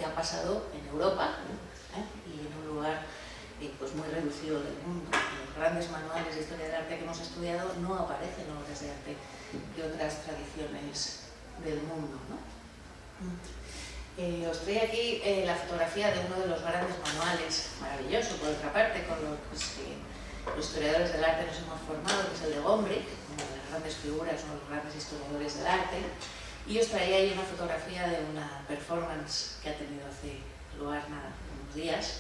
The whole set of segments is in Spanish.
que ha pasado en Europa, y en un lugar pues muy reducido del mundo. En los grandes manuales de historia del arte que hemos estudiado no aparecen obras de arte de otras tradiciones del mundo, ¿no? Os traigo aquí la fotografía de uno de los grandes manuales, maravilloso por otra parte, con los que los historiadores del arte nos hemos formado, que es el de Gombrich, una de las grandes figuras, uno de los grandes historiadores del arte. Y os traía ahí una fotografía de una performance que ha tenido hace lugar unos días,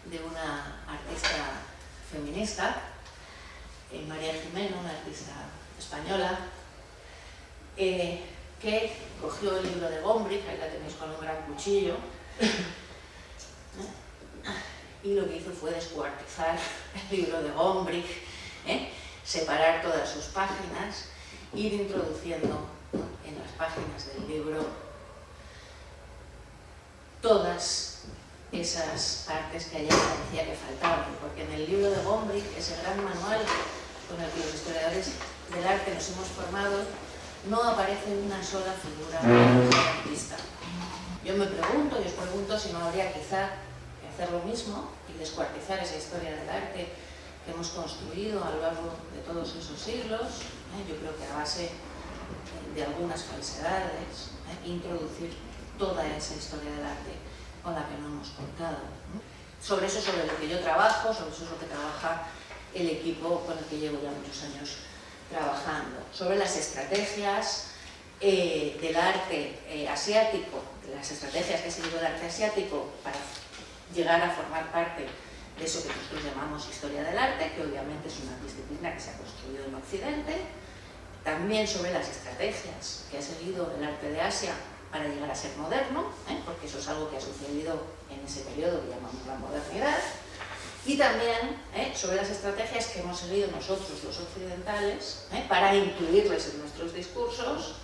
de una artista feminista, María Jimeno, una artista española, que cogió el libro de Gombrich, ahí la tenéis con un gran cuchillo, y lo que hizo fue descuartizar el libro de Gombrich, separar todas sus páginas, ir introduciendo en las páginas del libro todas esas partes que a ella parecía que faltaban, porque en el libro de Gombrich, ese gran manual con el que los historiadores del arte nos hemos formado, no aparece una sola figura artista. Yo me pregunto, y os pregunto si no habría quizá que hacer lo mismo y descuartizar esa historia del arte que hemos construido a lo largo de todos esos siglos. Yo creo que a base de algunas falsedades, introducir toda esa historia del arte con la que no hemos contado. Sobre eso, sobre lo que yo trabajo, sobre eso es lo que trabaja el equipo con el que llevo ya muchos años trabajando. Sobre las estrategias del arte asiático, las estrategias que ha seguido el arte asiático para llegar a formar parte de eso que nosotros llamamos historia del arte, que obviamente es una disciplina que se ha construido en Occidente. También sobre las estrategias que ha seguido el arte de Asia para llegar a ser moderno, porque eso es algo que ha sucedido en ese periodo que llamamos la modernidad. Y también sobre las estrategias que hemos seguido nosotros, los occidentales, para incluirles en nuestros discursos,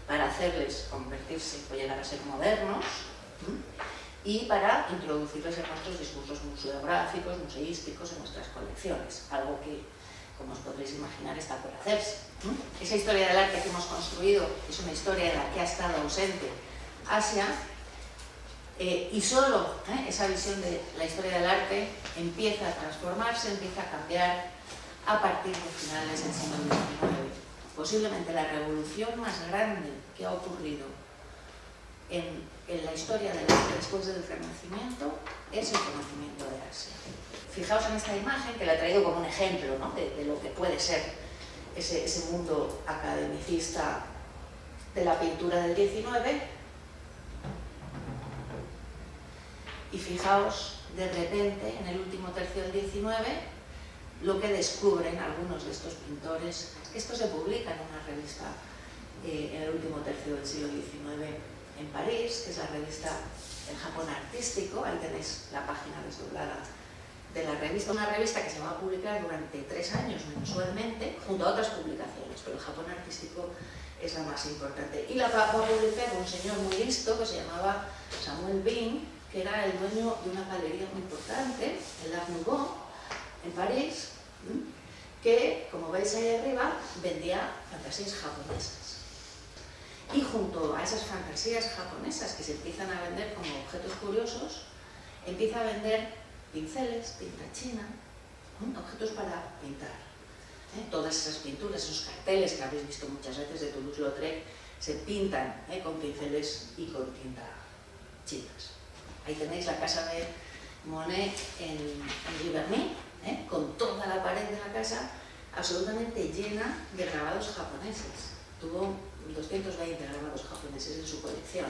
para hacerles convertirse o llegar a ser modernos, y para introducirles en nuestros discursos museográficos, museísticos, en nuestras colecciones, algo que, como os podréis imaginar, está por hacerse. Esa historia del arte que hemos construido es una historia en la que ha estado ausente Asia, y solo esa visión de la historia del arte empieza a transformarse, empieza a cambiar a partir de finales del siglo XIX. Posiblemente la revolución más grande que ha ocurrido en la historia del arte después del Renacimiento es el conocimiento de Asia. Fijaos en esta imagen, que la he traído como un ejemplo, ¿no?, de lo que puede ser ese mundo academicista de la pintura del XIX. Y fijaos, de repente, en el último tercio del XIX, lo que descubren algunos de estos pintores. Esto se publica en una revista en el último tercio del siglo XIX en París, que es la revista El Japón Artístico. Ahí tenéis la página desdoblada de la revista. Una revista que se va a publicar durante 3 años mensualmente, junto a otras publicaciones, pero El Japón Artístico es la más importante. Y la va a publicar un señor muy listo que se llamaba Samuel Bean, que era el dueño de una galería muy importante, el Art Nouveau, en París, que, como veis ahí arriba, vendía fantasías japonesas. Y junto a esas fantasías japonesas que se empiezan a vender como objetos curiosos, empieza a vender pinceles, tinta china, objetos para pintar. Todas esas pinturas, esos carteles que habéis visto muchas veces de Toulouse-Lautrec, se pintan con pinceles y con tinta chinas. Ahí tenéis la casa de Monet en Giverny, con toda la pared de la casa absolutamente llena de grabados japoneses. Tuvo 220 grabados japoneses en su colección.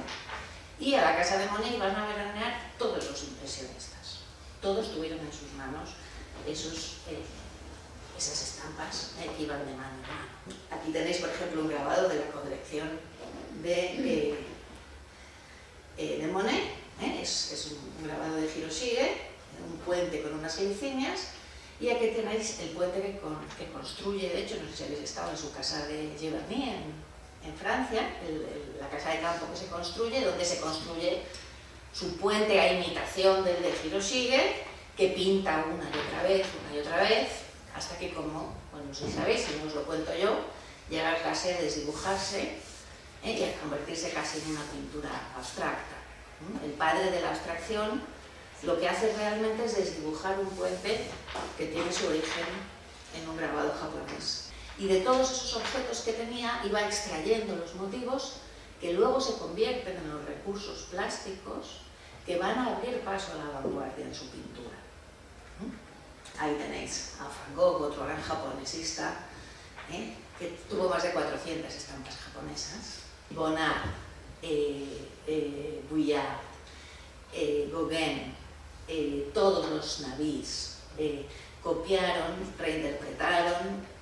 Y a la casa de Monet van a veranear todos los impresionistas. Todos tuvieron en sus manos esas estampas que iban de mano en mano. Aquí tenéis, por ejemplo, un grabado de la colección de Monet. Es un grabado de Hiroshige, un puente con unas insignias, y aquí tenéis el puente que construye, de hecho, no sé si habéis estado en su casa de Giverny, en Francia, la casa de campo que se construye, donde se construye su puente a imitación del de Hiroshige, que pinta una y otra vez, hasta que, como, bueno, no sé si sabéis, si no os lo cuento yo, llega casi a desdibujarse y a convertirse casi en una pintura abstracta. El padre de la abstracción lo que hace realmente es desdibujar un puente que tiene su origen en un grabado japonés. Y de todos esos objetos que tenía iba extrayendo los motivos que luego se convierten en los recursos plásticos que van a abrir paso a la vanguardia en su pintura. Ahí tenéis a Van Gogh, otro gran japonesista, que tuvo más de 400 estampas japonesas. Bonnard, Vuillard, Gauguin, todos los nabis copiaron, reinterpretaron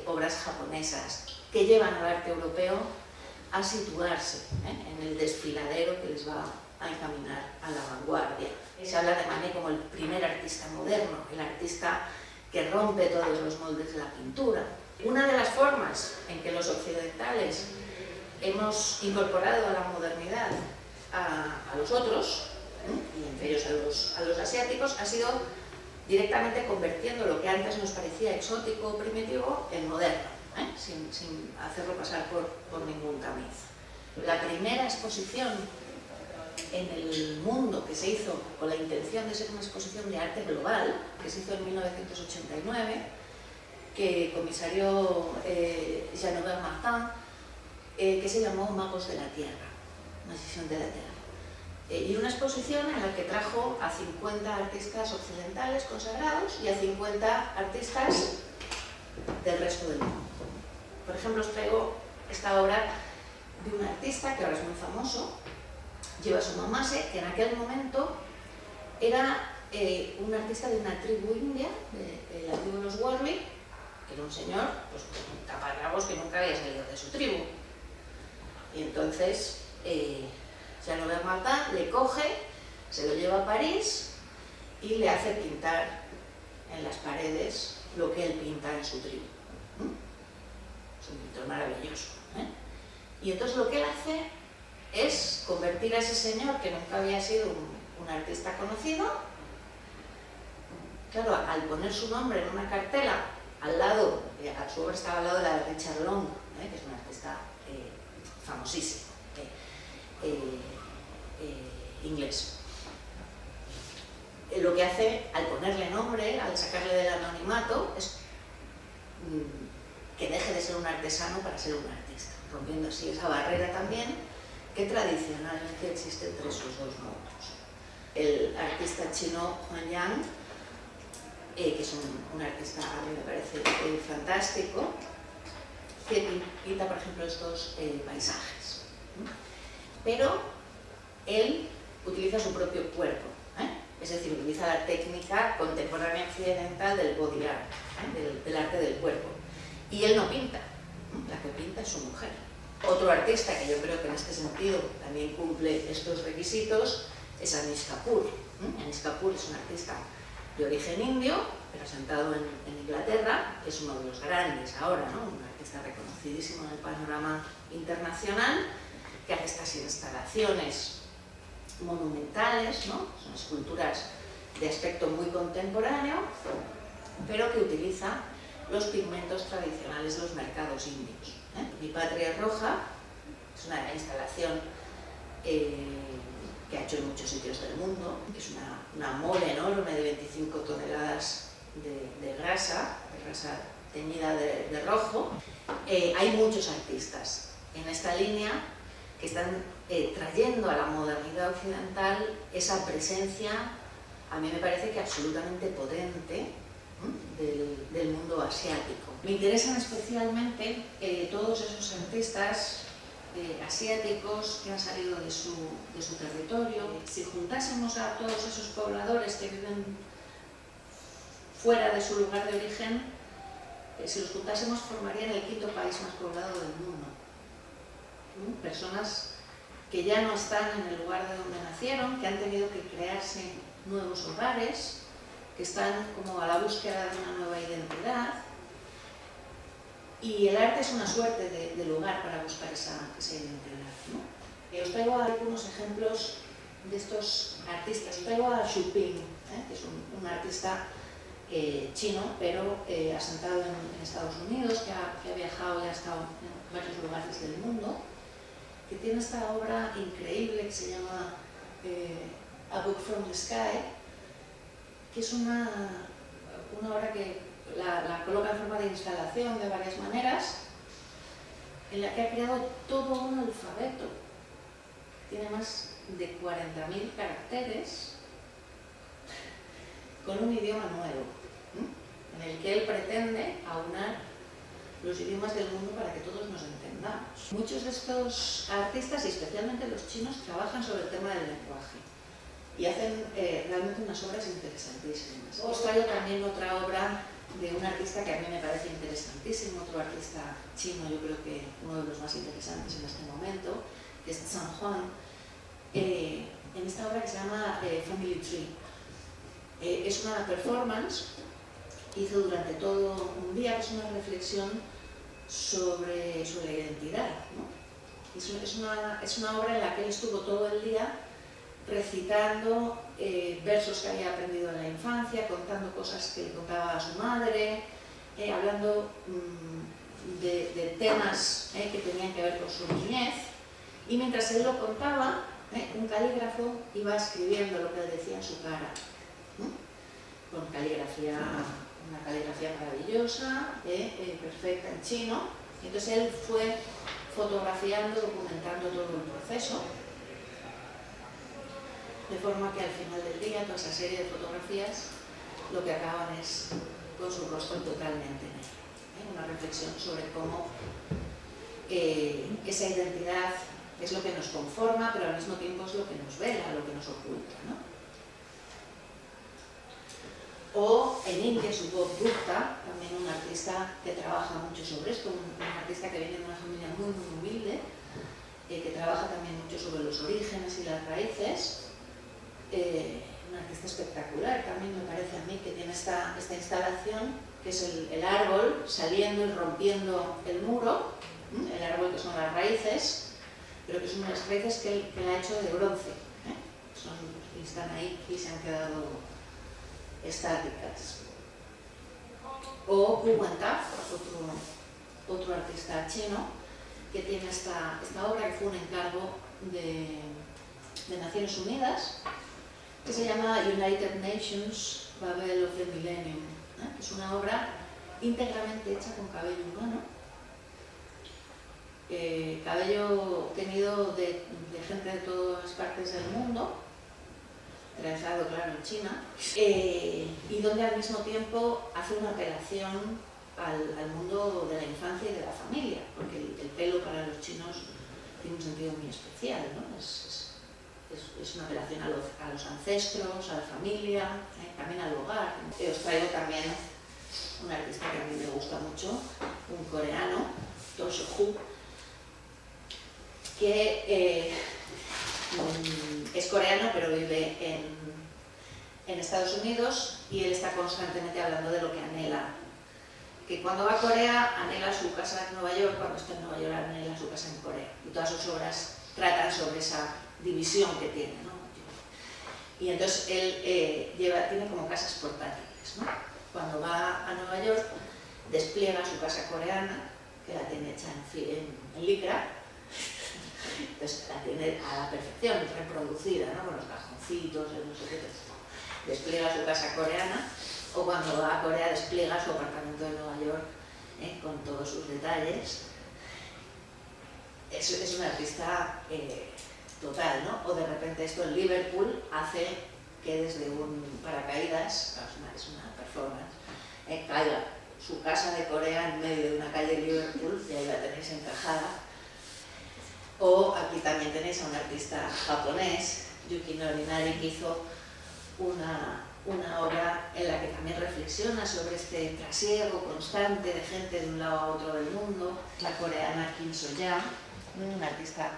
obras japonesas que llevan al arte europeo a situarse en el desfiladero que les va a encaminar a la vanguardia. Se habla de Manet como el primer artista moderno, el artista que rompe todos los moldes de la pintura. Una de las formas en que los occidentales hemos incorporado a la modernidad a los otros, y entre ellos a los asiáticos, ha sido directamente convirtiendo lo que antes nos parecía exótico o primitivo en moderno, sin hacerlo pasar por ningún tamiz. La primera exposición en el mundo que se hizo con la intención de ser una exposición de arte global, que se hizo en 1989, que comisarió Jean-Noël Martin, que se llamó Magos de la Tierra, Magiciens de la Tierra. Y una exposición en la que trajo a 50 artistas occidentales consagrados y a 50 artistas del resto del mundo. Por ejemplo, os traigo esta obra de un artista que ahora es muy famoso, Georges Mamase, que en aquel momento era un artista de una tribu india, de la tribu de los Warli, que era un señor, pues, taparrabos que nunca había salido de su tribu. Y entonces Jean-Noël Martin le coge, se lo lleva a París y le hace pintar en las paredes lo que él pinta en su tribu. Es un pintor maravilloso. Y entonces lo que él hace es convertir a ese señor, que nunca había sido un artista conocido, claro, al poner su nombre en una cartela, al lado, su obra estaba al lado de la de Richard Long, que es un artista famosísimo, inglés. Lo que hace, al ponerle nombre, al sacarle del anonimato, es que deje de ser un artesano para ser un artista, rompiendo así esa barrera también que tradicionalmente existe entre esos dos mundos. El artista chino Huang Yang, que es un artista, a mí me parece fantástico, que pinta, por ejemplo, estos paisajes. Pero él utiliza su propio cuerpo, es decir, utiliza la técnica contemporánea occidental del body art, del arte del cuerpo. Y él no pinta, la que pinta es su mujer. Otro artista que yo creo que en este sentido también cumple estos requisitos es Anish Kapoor. Anish Kapoor es un artista de origen indio, pero asentado en Inglaterra, es uno de los grandes ahora, un artista reconocidísimo en el panorama internacional, que hace estas instalaciones monumentales, son esculturas de aspecto muy contemporáneo, pero que utiliza los pigmentos tradicionales de los mercados indios. Mi Patria Roja es una instalación que ha hecho en muchos sitios del mundo, que es una mole enorme de 25 toneladas de grasa teñida de rojo. Hay muchos artistas en esta línea que están trayendo a la modernidad occidental esa presencia, a mí me parece que absolutamente potente, del mundo asiático. Me interesan especialmente todos esos artistas asiáticos que han salido de su territorio. Si juntásemos a todos esos pobladores que viven fuera de su lugar de origen, si los juntásemos formarían el quinto país más poblado del mundo. Personas que ya no están en el lugar de donde nacieron, que han tenido que crearse nuevos hogares, que están como a la búsqueda de una nueva identidad, y el arte es una suerte de lugar para buscar esa identidad, Os traigo algunos ejemplos de estos artistas. Os traigo a Xu Ping, que es un artista chino, pero asentado en Estados Unidos, que ha viajado y ha estado en varios lugares del mundo, que tiene esta obra increíble que se llama A Book from the Sky, que es una obra que la coloca en forma de instalación de varias maneras, en la que ha creado todo un alfabeto. Tiene más de 40.000 caracteres con un idioma nuevo, en el que él pretende aunar los idiomas del mundo para que todos nos entendamos. Muchos de estos artistas, y especialmente los chinos, trabajan sobre el tema del lenguaje y hacen realmente unas obras interesantísimas. Os traigo también otra obra de un artista que a mí me parece interesantísimo, otro artista chino, yo creo que uno de los más interesantes en este momento, que es Zhang Huang, en esta obra que se llama Family Tree. Es una performance que hizo durante todo un día, que es una reflexión sobre la identidad, ¿no? Es una obra en la que él estuvo todo el día recitando versos que había aprendido en la infancia, contando cosas que le contaba a su madre, hablando de temas que tenían que ver con su niñez, y mientras él lo contaba, un calígrafo iba escribiendo lo que decía en su cara, con caligrafía, una caligrafía maravillosa, perfecta en chino. Y entonces él fue fotografiando, documentando todo el proceso, de forma que al final del día toda esa serie de fotografías lo que acaban es con su rostro totalmente negro. Una reflexión sobre cómo esa identidad es lo que nos conforma, pero al mismo tiempo es lo que nos vela, lo que nos oculta, ¿no? O en India, Subodh Gupta, también un artista que trabaja mucho sobre esto, un artista que viene de una familia muy humilde, que trabaja también mucho sobre los orígenes y las raíces. Un artista espectacular, también me parece a mí, que tiene esta instalación, que es el árbol saliendo y rompiendo el muro, el árbol que son las raíces, pero que son unas raíces que él ha hecho de bronce, están ahí y se han quedado estáticas. O Hu Guantaf, otro artista chino, que tiene esta obra que fue un encargo de Naciones Unidas, que se llama United Nations Babel of the Millennium, que es una obra íntegramente hecha con cabello humano, cabello tenido de gente de todas partes del mundo, realizado, claro, en China, y donde al mismo tiempo hace una apelación al mundo de la infancia y de la familia, porque el pelo para los chinos tiene un sentido muy especial, ¿no? Es una apelación a los ancestros, a la familia, también al hogar. Os traigo también un artista que a mí me gusta mucho, un coreano, To Seo-Hu, que es coreano pero vive en Estados Unidos, y él está constantemente hablando de lo que anhela. Que cuando va a Corea anhela su casa en Nueva York, cuando está en Nueva York anhela su casa en Corea. Y todas sus obras tratan sobre esa división que tiene, ¿no? Y entonces él tiene como casas portátiles, ¿no? Cuando va a Nueva York despliega su casa coreana, que la tiene hecha en licra, entonces la tiene a la perfección, reproducida, ¿no? Con los cajoncitos, no sé qué, despliega su casa coreana. O cuando va a Corea despliega su apartamento de Nueva York, con todos sus detalles. Es un artista total, ¿no? O de repente esto en Liverpool hace que desde un paracaídas, es una performance, caiga su casa de Corea en medio de una calle de Liverpool, y ahí la tenéis encajada. O aquí también tenéis a un artista japonés, Yuki Norinari, que hizo una obra en la que también reflexiona sobre este trasiego constante de gente de un lado a otro del mundo. La coreana Kim So-ya, una artista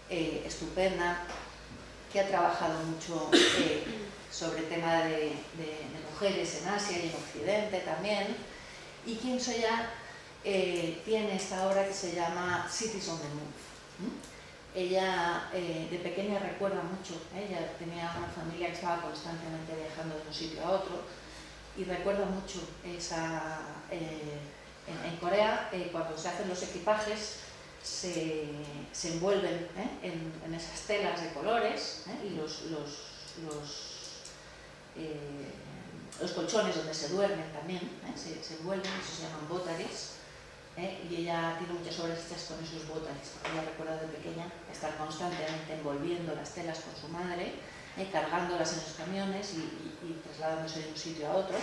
estupenda, que ha trabajado mucho sobre el tema de mujeres en Asia y en Occidente también. Y Kim So-ya tiene esta obra que se llama Cities on the Move. Ella de pequeña recuerda mucho, ella tenía una familia que estaba constantemente viajando de un sitio a otro, y recuerda mucho en Corea, cuando se hacen los equipajes, se envuelven en esas telas de colores, y los colchones donde se duermen también se envuelven, eso se llaman bótares, y ella tiene muchas obras hechas con esos bótares, porque ella recuerda de pequeña estar constantemente envolviendo las telas con su madre, cargándolas en los camiones y trasladándose de un sitio a otro.